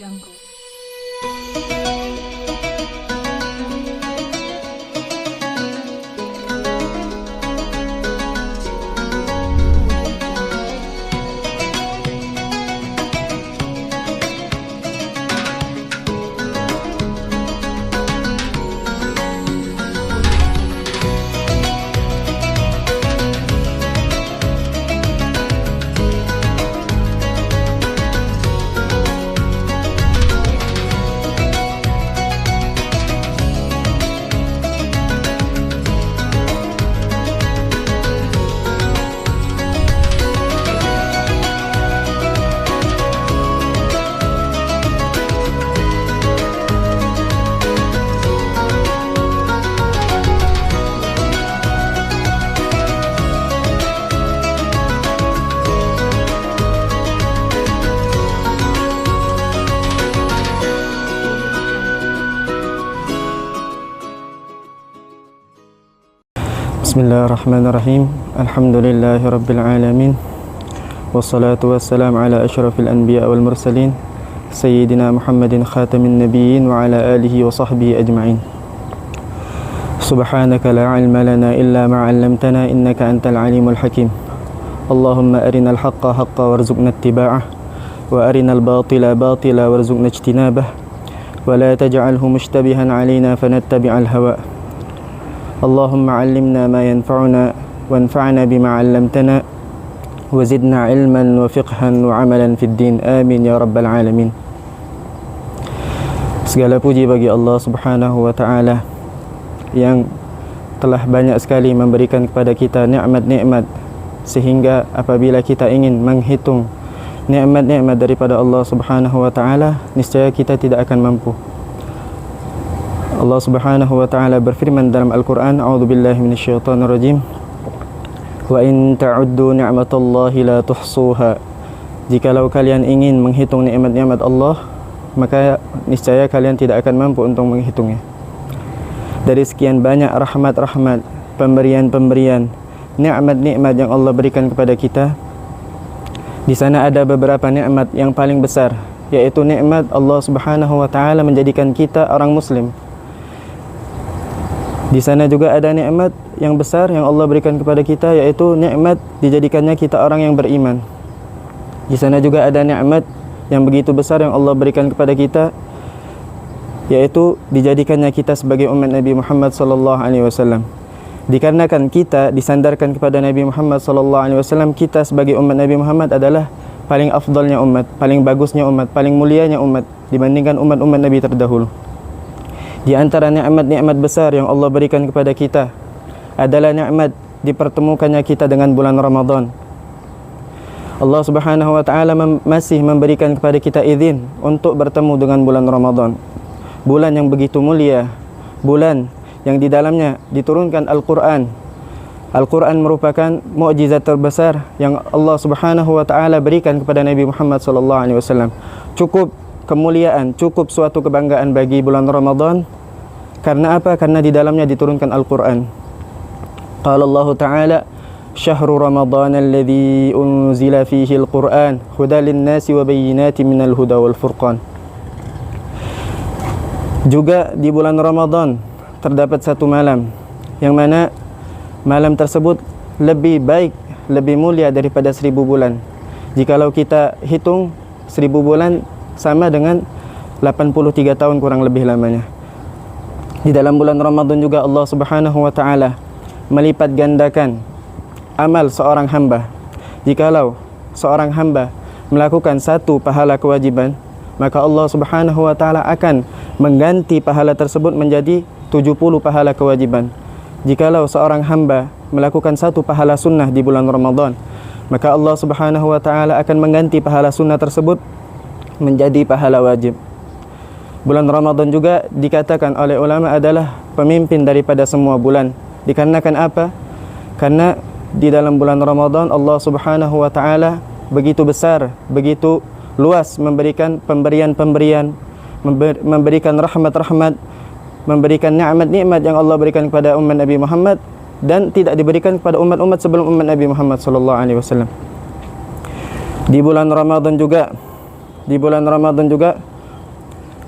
Jungle. Bismillahirrahmanirrahim. Alhamdulillahi rabbil alamin. Wassalatu wassalamu ala asyrafil anbiya wal mursalin Sayyidina Muhammadin khatamin nabiyyin wa ala alihi wa sahbihi ajma'in. Subhanaka la ilma lana illa ma 'allamtana innaka antal alimul hakim. Allahumma arinal haqqa haqqa warzuqna ittiba'ah wa arinal batila batila warzuqna ijtinabah wa la taj'alhu mushtabihan 'alaina fanattabi'al hawa. Allahumma 'allimna ma yanfa'una wanfa'na bima 'allamtana wa zidna 'ilman wa fiqhan wa 'amalan fid din. Amin ya rabbal alamin. Segala puji bagi Allah Subhanahu wa taala yang telah banyak sekali memberikan kepada kita nikmat-nikmat, sehingga apabila kita ingin menghitung nikmat-nikmat daripada Allah Subhanahu wa taala, niscaya kita tidak akan mampu. Allah Subhanahu wa taala berfirman dalam Al-Qur'an, a'udzubillahi minasyaitonir rajim. Wa in ta'uddu ni'matallahi la tuhsuha. Jikalau kalian ingin menghitung nikmat-nikmat Allah, maka niscaya kalian tidak akan mampu untuk menghitungnya. Dari sekian banyak rahmat-rahmat, pemberian-pemberian, nikmat-nikmat yang Allah berikan kepada kita, di sana ada beberapa nikmat yang paling besar, yaitu nikmat Allah Subhanahu wa taala menjadikan kita orang muslim. Di sana juga ada nikmat yang besar yang Allah berikan kepada kita, yaitu nikmat dijadikannya kita orang yang beriman. Di sana juga ada nikmat yang begitu besar yang Allah berikan kepada kita, yaitu dijadikannya kita sebagai umat Nabi Muhammad sallallahu alaihi wasallam. Dikarenakan kita disandarkan kepada Nabi Muhammad sallallahu alaihi wasallam, kita sebagai umat Nabi Muhammad adalah paling afdalnya umat, paling bagusnya umat, paling mulianya umat dibandingkan umat-umat Nabi terdahulu. Di antara nikmat-nikmat besar yang Allah berikan kepada kita adalah nikmat dipertemukannya kita dengan bulan Ramadan. Allah Subhanahu wa taala masih memberikan kepada kita izin untuk bertemu dengan bulan Ramadan. Bulan yang begitu mulia, bulan yang di dalamnya diturunkan Al-Qur'an. Al-Qur'an merupakan mukjizat terbesar yang Allah Subhanahu wa taala berikan kepada Nabi Muhammad sallallahu alaihi wasallam. Cukup kemuliaan, cukup suatu kebanggaan bagi bulan Ramadan. Karena apa? Karena di dalamnya diturunkan Al-Qur'an. Qala Allah Ta'ala, "Syahrul Ramadan alladzi unzila fihi al-Qur'an hudan lin-nasi wa bayyinatin minal huda wal furqan." Juga di bulan Ramadan terdapat satu malam yang mana malam tersebut lebih baik, lebih mulia daripada 1000 bulan. Jikalau kita hitung 1000 bulan sama dengan 83 tahun kurang lebih lamanya. Di dalam bulan Ramadan juga Allah Subhanahu wa taala melipat gandakan amal seorang hamba. Jikalau seorang hamba melakukan satu pahala kewajiban, maka Allah Subhanahu wa taala akan mengganti pahala tersebut menjadi 70 pahala kewajiban. Jikalau seorang hamba melakukan satu pahala sunnah di bulan Ramadan, maka Allah Subhanahu wa taala akan mengganti pahala sunnah tersebut menjadi pahala wajib. Bulan Ramadan juga dikatakan oleh ulama adalah pemimpin daripada semua bulan. Dikarenakan apa? Karena di dalam bulan Ramadan Allah Subhanahu wa taala begitu besar, begitu luas memberikan pemberian-pemberian, memberikan rahmat-rahmat, memberikan nikmat-nikmat yang Allah berikan kepada umat Nabi Muhammad dan tidak diberikan kepada umat-umat sebelum umat Nabi Muhammad sallallahu alaihi wasallam. Di bulan Ramadan juga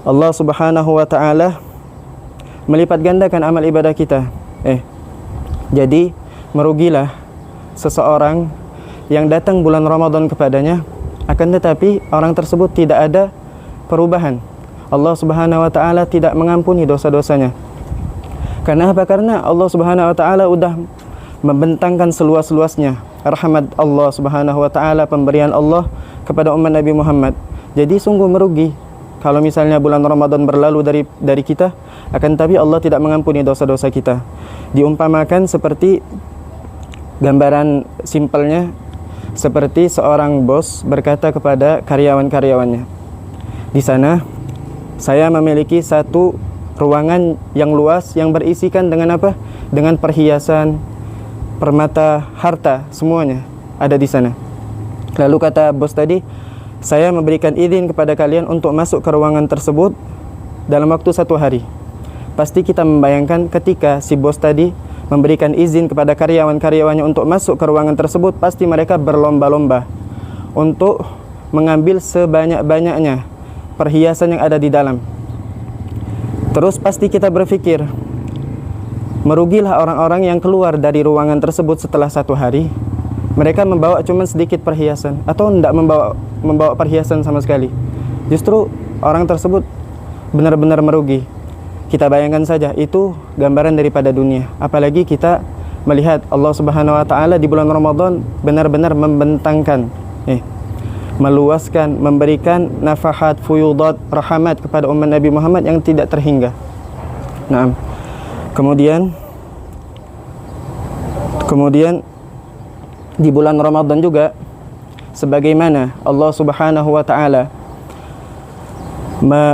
Allah Subhanahu wa taala melipat gandakan amal ibadah kita. Jadi merugilah seseorang yang datang bulan Ramadan kepadanya, akan tetapi orang tersebut tidak ada perubahan. Allah Subhanahu wa taala tidak mengampuni dosa-dosanya. Karena apa? Karena Allah Subhanahu wa taala udah membentangkan seluas-luasnya rahmat Allah Subhanahu wa taala, pemberian Allah kepada umat Nabi Muhammad. Jadi sungguh merugi kalau misalnya bulan Ramadan berlalu dari kita, akan tetapi Allah tidak mengampuni dosa-dosa kita. Diumpamakan seperti, gambaran simpelnya seperti seorang bos berkata kepada karyawan-karyawannya, di sana saya memiliki satu ruangan yang luas yang berisikan dengan apa? Dengan perhiasan, permata, harta, semuanya ada di sana. Lalu kata bos tadi, saya memberikan izin kepada kalian untuk masuk ke ruangan tersebut dalam waktu 1 hari. Pasti kita membayangkan ketika si bos tadi memberikan izin kepada karyawan-karyawannya untuk masuk ke ruangan tersebut, pasti mereka berlomba-lomba untuk mengambil sebanyak-banyaknya perhiasan yang ada di dalam. Terus pasti kita berpikir, merugilah orang-orang yang keluar dari ruangan tersebut setelah 1 hari. Mereka membawa cuma sedikit perhiasan atau tidak membawa perhiasan sama sekali. Justru orang tersebut benar-benar merugi. Kita bayangkan saja, itu gambaran daripada dunia. Apalagi kita melihat Allah Subhanahu wa taala di bulan Ramadan benar-benar membentangkan, meluaskan, memberikan nafahat, fuyudat, rahmat kepada umat Nabi Muhammad yang tidak terhingga. Naam. Kemudian di bulan Ramadan juga, sebagaimana Allah Subhanahu wa taala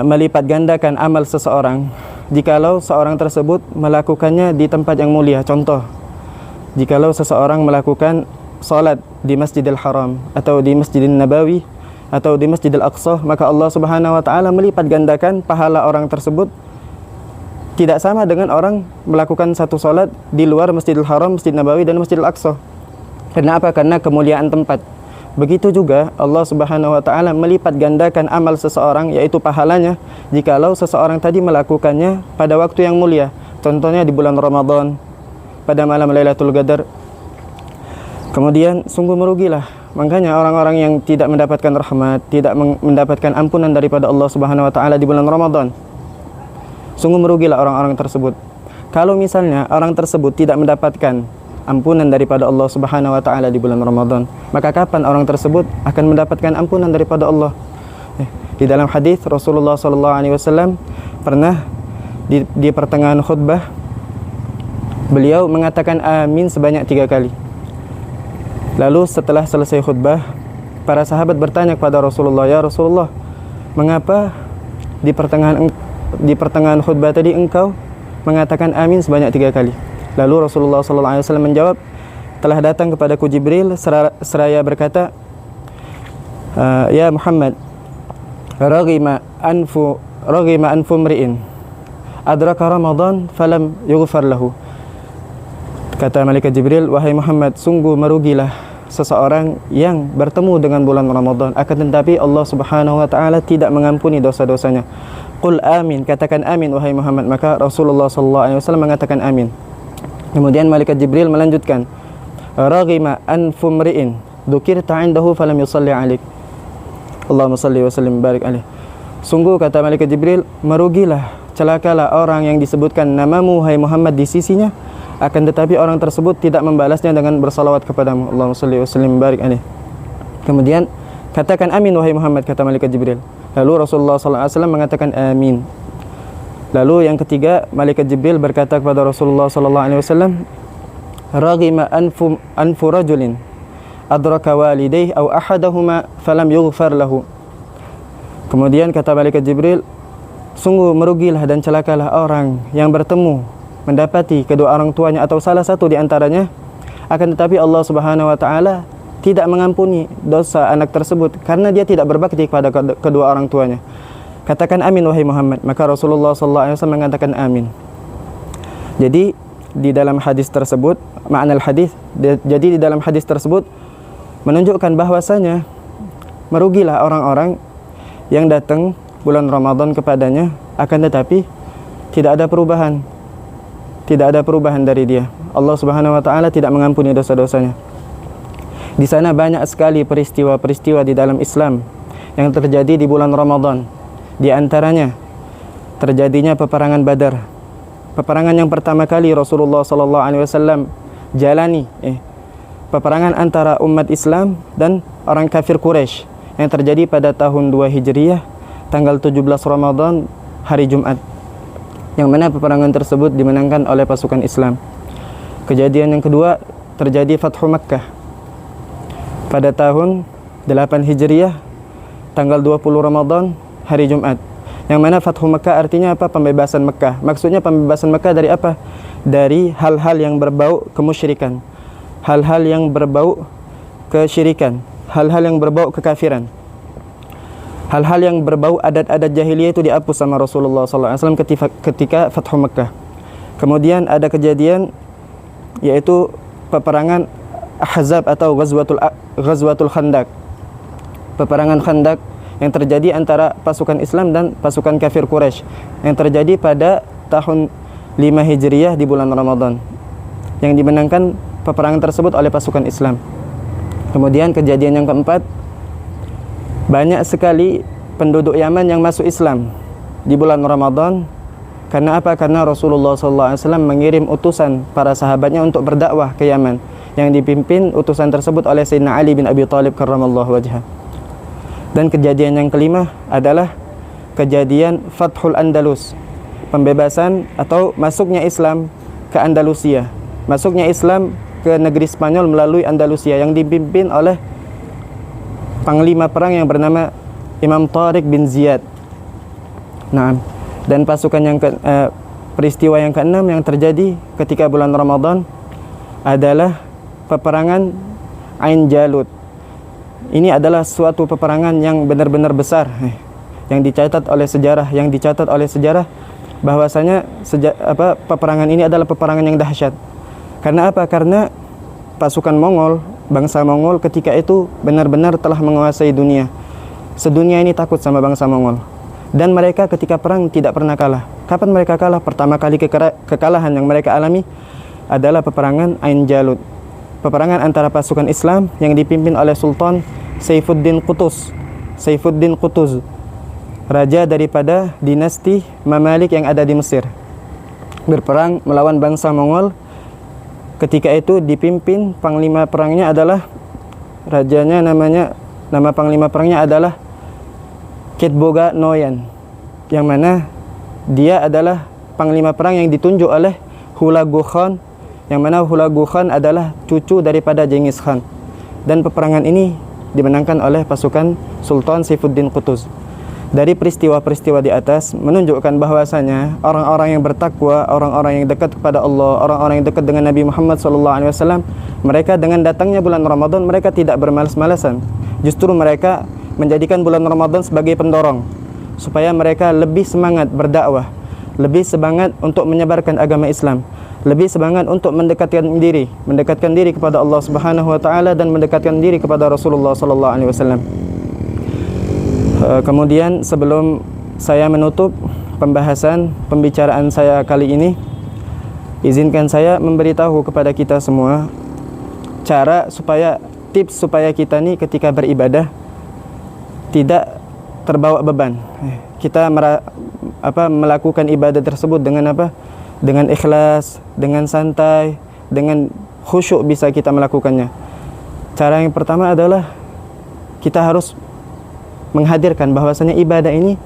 melipat gandakan amal seseorang jikalau seorang tersebut melakukannya di tempat yang mulia. Contoh, jikalau seseorang melakukan salat di Masjidil Haram atau di Masjidil Nabawi atau di Masjidil Aqsa, maka Allah Subhanahu wa taala melipat gandakan pahala orang tersebut tidak sama dengan orang melakukan satu salat di luar Masjidil Haram, Masjidil Nabawi dan Masjidil Aqsa. Karena apa? Karena kemuliaan tempat. Begitu juga Allah Subhanahu wa taala melipat gandakan amal seseorang, yaitu pahalanya, jikalau seseorang tadi melakukannya pada waktu yang mulia. Contohnya di bulan Ramadan pada malam Lailatul Qadar. Kemudian sungguh merugilah. Makanya orang-orang yang tidak mendapatkan rahmat, tidak mendapatkan ampunan daripada Allah Subhanahu wa taala di bulan Ramadan, sungguh merugilah orang-orang tersebut. Kalau misalnya orang tersebut tidak mendapatkan ampunan daripada Allah Subhanahu wa taala di bulan Ramadan, maka kapan orang tersebut akan mendapatkan ampunan daripada Allah? Di dalam hadis Rasulullah sallallahu alaihi wasallam pernah di pertengahan khutbah beliau mengatakan amin sebanyak 3 kali. Lalu setelah selesai khutbah, para sahabat bertanya kepada Rasulullah, "Ya Rasulullah, mengapa di pertengahan khutbah tadi engkau mengatakan amin sebanyak 3 kali?" Lalu Rasulullah SAW menjawab, telah datang kepadaku Jibril seraya berkata, "Ya Muhammad, raghima anfu mri'in adraka Ramadan falam yughfar lahu." Kata malaikat Jibril, "Wahai Muhammad, sungguh merugilah seseorang yang bertemu dengan bulan Ramadan, akan tetapi Allah Subhanahu wa taala tidak mengampuni dosa-dosanya." Qul amin, katakan amin wahai Muhammad. Maka Rasulullah SAW mengatakan amin. Kemudian malaikat Jibril melanjutkan, "Raghima anfu mri'in dzukirta 'indahu falam yusalli 'alaik." Allahumma salli wa sallim barik alaih. Sungguh kata malaikat Jibril, merugilah, celakalah orang yang disebutkan namamu hai Muhammad di sisinya, akan tetapi orang tersebut tidak membalasnya dengan bersalawat kepadamu. Allahumma salli wa sallim barik alaih. Kemudian katakan amin wahai Muhammad, kata malaikat Jibril. Lalu Rasulullah SAW mengatakan amin. Lalu yang ketiga, malaikat Jibril berkata kepada Rasulullah SAW, "Raghima anfu rajulin adraka walidayhi aw ahadahuma falam yughfar lahu." Kemudian kata malaikat Jibril, sungguh merugilah dan celakalah orang yang bertemu, mendapati kedua orang tuanya atau salah satu di antaranya, akan tetapi Allah Subhanahu wa taala tidak mengampuni dosa anak tersebut karena dia tidak berbakti kepada kedua orang tuanya. Katakan amin wahai Muhammad. Maka Rasulullah SAW mengatakan amin. Jadi di dalam hadis tersebut, makna hadis, jadi di dalam hadis tersebut menunjukkan bahwasanya merugilah orang-orang yang datang bulan Ramadan kepadanya, akan tetapi tidak ada perubahan. Tidak ada perubahan dari dia. Allah Subhanahu wa taala tidak mengampuni dosa-dosanya. Di sana banyak sekali peristiwa-peristiwa di dalam Islam yang terjadi di bulan Ramadan. Di antaranya terjadinya peperangan Badar. Peperangan yang pertama kali Rasulullah sallallahu alaihi wasallam jalani, peperangan antara umat Islam dan orang kafir Quraisy yang terjadi pada tahun 2 Hijriah, tanggal 17 Ramadan, hari Jumat, yang mana peperangan tersebut dimenangkan oleh pasukan Islam. Kejadian yang kedua terjadi Fathu Makkah pada tahun 8 Hijriah, tanggal 20 Ramadan, hari Jumat, yang mana Fathu Makkah artinya apa? Pembebasan Makkah. Maksudnya pembebasan Makkah dari apa? Dari hal-hal yang berbau kemusyrikan, hal-hal yang berbau kesyirikan, hal-hal yang berbau kekafiran, hal-hal yang berbau adat-adat jahiliyah itu dihapus sama Rasulullah SAW ketika Fathu Makkah. Kemudian ada kejadian yaitu peperangan Ahzab atau Ghazwatul Khandaq, peperangan Khandaq yang terjadi antara pasukan Islam dan pasukan kafir Quraisy, yang terjadi pada tahun 5 Hijriah di bulan Ramadan, yang dimenangkan peperangan tersebut oleh pasukan Islam. Kemudian kejadian yang keempat, banyak sekali penduduk Yaman yang masuk Islam di bulan Ramadan. Karena apa? Karena Rasulullah SAW mengirim utusan para sahabatnya untuk berdakwah ke Yaman, yang dipimpin utusan tersebut oleh Sayyidina Ali bin Abi Thalib karramallahu wajhah. Dan kejadian yang kelima adalah kejadian Fathul Andalus, pembebasan atau masuknya Islam ke Andalusia, masuknya Islam ke negeri Spanyol melalui Andalusia, yang dipimpin oleh panglima perang yang bernama Imam Tariq bin Ziyad. Nah, dan pasukan yang peristiwa yang keenam yang terjadi ketika bulan Ramadan adalah peperangan Ain Jalut. Ini adalah suatu peperangan yang benar-benar besar, yang dicatat oleh sejarah, bahwasanya peperangan ini adalah peperangan yang dahsyat. Karena apa? Karena pasukan Mongol, bangsa Mongol ketika itu benar-benar telah menguasai dunia. Sedunia ini takut sama bangsa Mongol. Dan mereka ketika perang tidak pernah kalah. Kapan mereka kalah? Pertama kali kekalahan yang mereka alami adalah peperangan Ain Jalut. Peperangan antara pasukan Islam yang dipimpin oleh Sultan Saifuddin Qutuz, raja daripada dinasti Mamalik yang ada di Mesir, berperang melawan bangsa Mongol. Ketika itu dipimpin panglima perangnya adalah nama panglima perangnya adalah Ketboga Noyan, yang mana dia adalah panglima perang yang ditunjuk oleh Hulagu Khan, yang mana Hulagu Khan adalah cucu daripada Genghis Khan. Dan peperangan ini dimenangkan oleh pasukan Sultan Saifuddin Qutuz. Dari peristiwa-peristiwa di atas menunjukkan bahwasanya orang-orang yang bertakwa, orang-orang yang dekat kepada Allah, orang-orang yang dekat dengan Nabi Muhammad SAW, mereka dengan datangnya bulan Ramadan, mereka tidak bermalas-malasan. Justru mereka menjadikan bulan Ramadan sebagai pendorong supaya mereka lebih semangat berdakwah, lebih semangat untuk menyebarkan agama Islam, lebih semangat untuk mendekatkan diri kepada Allah Subhanahu wa taala dan mendekatkan diri kepada Rasulullah sallallahu alaihi wasallam. Kemudian sebelum saya menutup pembicaraan saya kali ini, izinkan saya memberitahu kepada kita semua tips supaya kita nih ketika beribadah tidak terbawa beban. Kita melakukan ibadah tersebut dengan apa? Dengan ikhlas, dengan santai, dengan khusyuk bisa kita melakukannya. Cara yang pertama adalah kita harus menghadirkan bahwasanya ibadah ini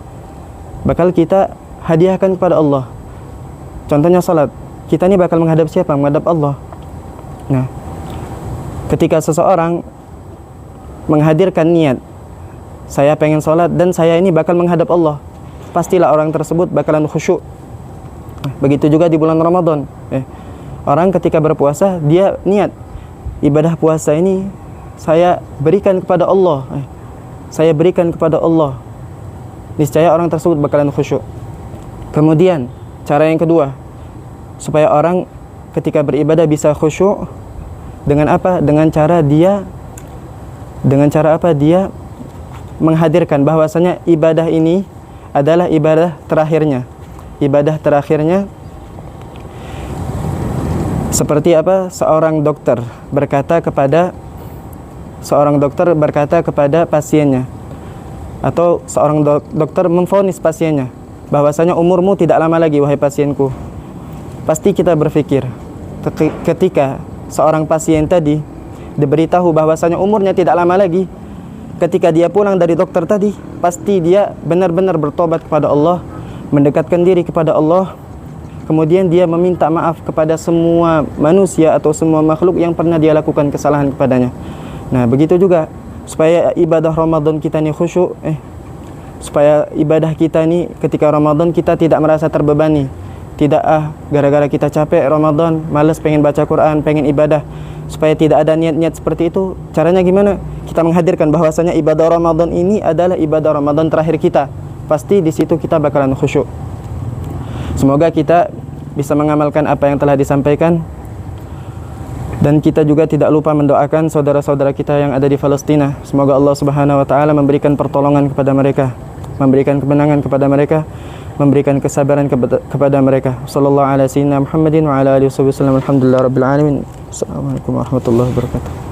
bakal kita hadiahkan kepada Allah. Contohnya salat. Kita ini bakal menghadap siapa? Menghadap Allah. Nah, ketika seseorang menghadirkan niat, saya pengen sholat dan saya ini bakal menghadap Allah, pastilah orang tersebut bakalan khusyuk. Begitu juga di bulan Ramadan. Orang ketika berpuasa, dia niat ibadah puasa ini saya berikan kepada Allah. Saya berikan kepada Allah. Niscaya orang tersebut bakalan khusyuk. Kemudian cara yang kedua supaya orang ketika beribadah bisa khusyuk, dengan apa? Dengan cara dia menghadirkan bahwasanya ibadah ini adalah ibadah terakhirnya. Ibadah terakhirnya seperti apa? Seorang dokter berkata kepada pasiennya, atau seorang dokter memvonis pasiennya bahwasanya umurmu tidak lama lagi wahai pasienku. Pasti kita berpikir ketika seorang pasien tadi diberitahu bahwasanya umurnya tidak lama lagi, ketika dia pulang dari dokter tadi, pasti dia benar-benar bertobat kepada Allah, mendekatkan diri kepada Allah, kemudian dia meminta maaf kepada semua manusia atau semua makhluk yang pernah dia lakukan kesalahan kepadanya. Nah, begitu juga supaya ibadah Ramadan kita ni khusyuk, supaya ibadah kita ni ketika Ramadan kita tidak merasa terbebani. Tidak gara-gara kita capek Ramadan, malas pengen baca Quran, pengen ibadah, supaya tidak ada niat-niat seperti itu. Caranya gimana? Kita menghadirkan bahwasanya ibadah Ramadan ini adalah ibadah Ramadan terakhir kita. Pasti di situ kita bakalan khusyuk. Semoga kita bisa mengamalkan apa yang telah disampaikan, dan kita juga tidak lupa mendoakan saudara-saudara kita yang ada di Palestina. Semoga Allah Subhanahu wa taala memberikan pertolongan kepada mereka, memberikan kemenangan kepada mereka, memberikan kesabaran kepada mereka. Sallallahu alaihi wasallam Muhammadin wa ala alihi wasallam. Alhamdulillahirabbil alamin. Assalamualaikum warahmatullahi wabarakatuh.